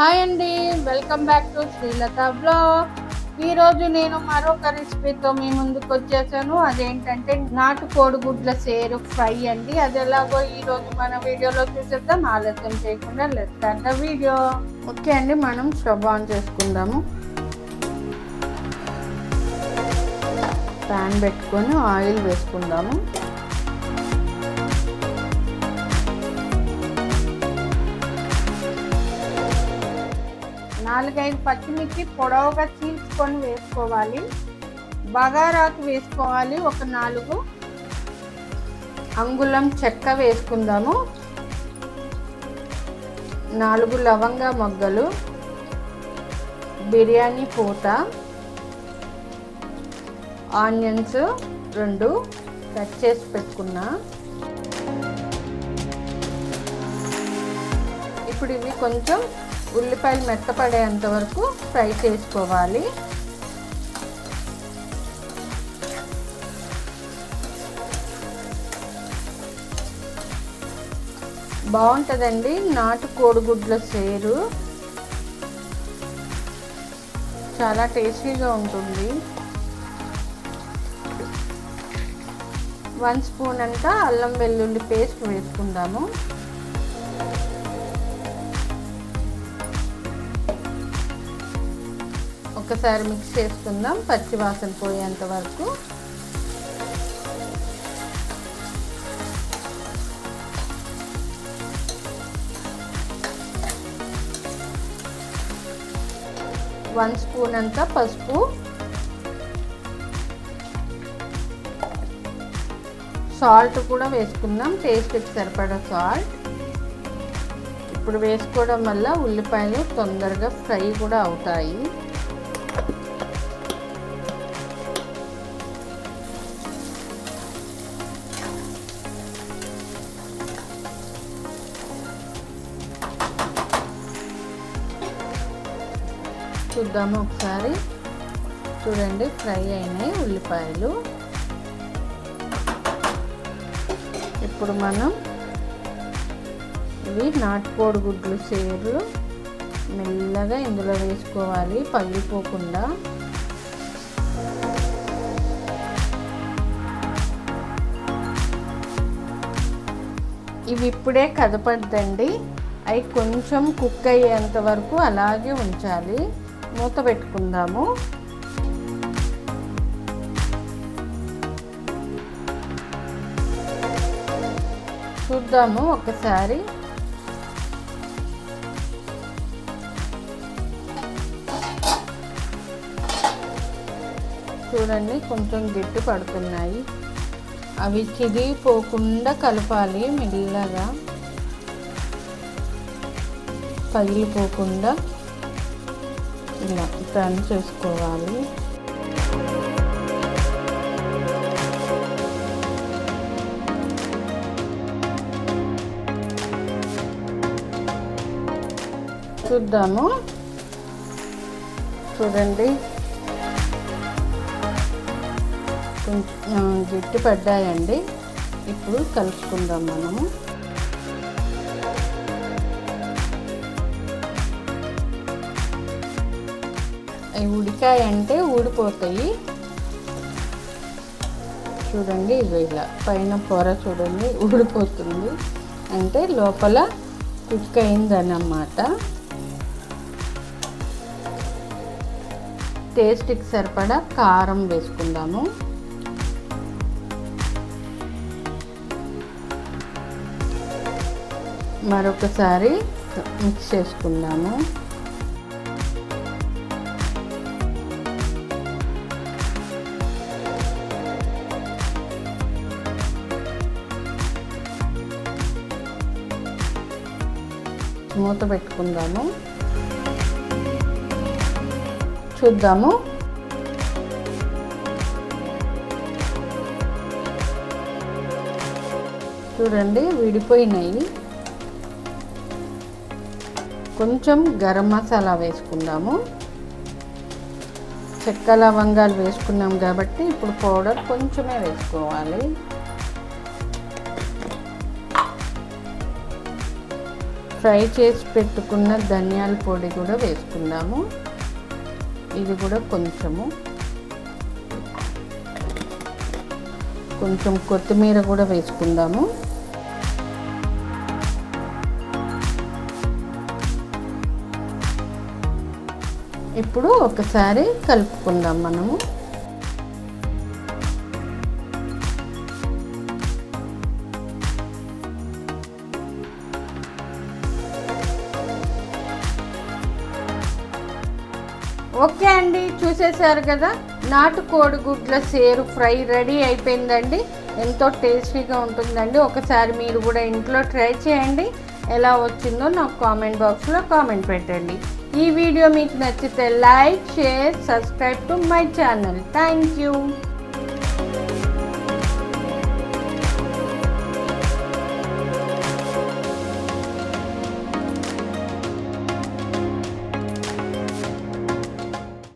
Hi అండి, welcome back to శ్రీలతావ్లాగ్స్. ఈరోజు నేను మరొక రెసిపీతో మీ ముందుకు వచ్చేసాను. అదేంటంటే నాటుకోడి గుడ్ల సేరు ఫ్రై అండి. అది ఎలాగో ఈరోజు మన వీడియోలో చూసేద్దాం. ఆలస్యం చేయకుండా let's start the video. Okay అండి, మనం స్టవ్ ఆన్ చేసుకుందాము. ప్యాన్ పెట్టుకొని ఆయిల్ వేసుకుందాము. 4-5 పచ్చిమిర్చి పొడవుగా చీల్చుకొని వేసుకోవాలి. బగారాకు వేసుకోవాలి. ఒక 4 అంగుళం చెక్క వేసుకుందాము. 4 లవంగ మొగ్గలు, బిర్యానీ పూత, ఆనియన్స్ 2 కట్ చేసి పెట్టుకున్నా. ఇప్పుడు ఇవి కొంచెం ఉల్లిపాయలు మెత్తపడేంత వరకు ఫ్రై చేసుకోవాలి. బాగుంటుందండి నాటు కోడిగుడ్ల సేరు, చాలా టేస్టీగా ఉంటుంది. 1 స్పూన్ అంతా అల్లం వెల్లుల్లి పేస్ట్ వేసుకుందాము. ఒకసారి మిక్స్ చేసుకుందాం పచ్చి వాసన పోయేంత వరకు. వన్ స్పూన్ అంతా పసుపు, సాల్ట్ కూడా వేసుకుందాం, టేస్ట్కి సరిపడా సాల్ట్. ఇప్పుడు వేసుకోవడం వల్ల ఉల్లిపాయలు తొందరగా ఫ్రై కూడా అవుతాయి. చూద్దాము ఒకసారి. చూడండి, ఫ్రై అయినాయి ఉల్లిపాయలు. ఇప్పుడు మనం ఇవి నాటుకోడి గుడ్లు సేర్లు మెల్లగా ఇందులో వేసుకోవాలి, పగిలిపోకుండా. ఇవి ఇప్పుడే కదపద్దండి, అవి కొంచెం కుక్ అయ్యేంత వరకు అలాగే ఉంచాలి. మూత పెట్టుకుందాము. చూద్దాము ఒకసారి. చూడండి, కొంచెం గట్టి పడుతున్నాయి. అవి చిరిగిపోకుండా కలపాలి మెల్లగా, పగిలిపోకుండా ఇలా టర్న్ చేసుకోవాలి. చూద్దాము. చూడండి, కొంచెం గట్టి పడ్డాయండి. ఇప్పుడు కలుపుకుందాం మనము. అవి ఉడికాయంటే ఊడిపోతాయి. చూడండి, ఇవి ఇలా పైన పొర చూడండి ఊడిపోతుంది, అంటే లోపల కుక్ అయిందన్నమాట. టేస్ట్కి సరిపడా కారం వేసుకుందాము. మరొకసారి మిక్స్ చేసుకుందాము. మూత పెట్టుకుందాము. చూద్దాము. చూడండి, విడిపోయినాయి. కొంచెం గరం మసాలా వేసుకుందాము. చెక్క లవంగాలు వేసుకున్నాం కాబట్టి ఇప్పుడు పౌడర్ కొంచెమే వేసుకోవాలి. ఫ్రై చేసి పెట్టుకున్న ధనియాల పొడి కూడా వేసుకుందాము. ఇది కూడా కొంచెం కొత్తిమీర కూడా వేసుకుందాము. ఇప్పుడు ఒకసారి కలుపుకుందాం మనము. ఓకే అండి, చూసేసారు కదా, నాటుకోడి గుడ్ల సేరు ఫ్రై రెడీ అయిపోయిందండి. ఎంతో టేస్టీగా ఉంటుందండి. ఒకసారి మీరు కూడా ఇంట్లో ట్రై చేయండి. ఎలా వచ్చిందో నాకు కామెంట్ బాక్స్లో కామెంట్ పెట్టండి. ఈ వీడియో మీకు నచ్చితే like, share, subscribe to my channel. Thank you.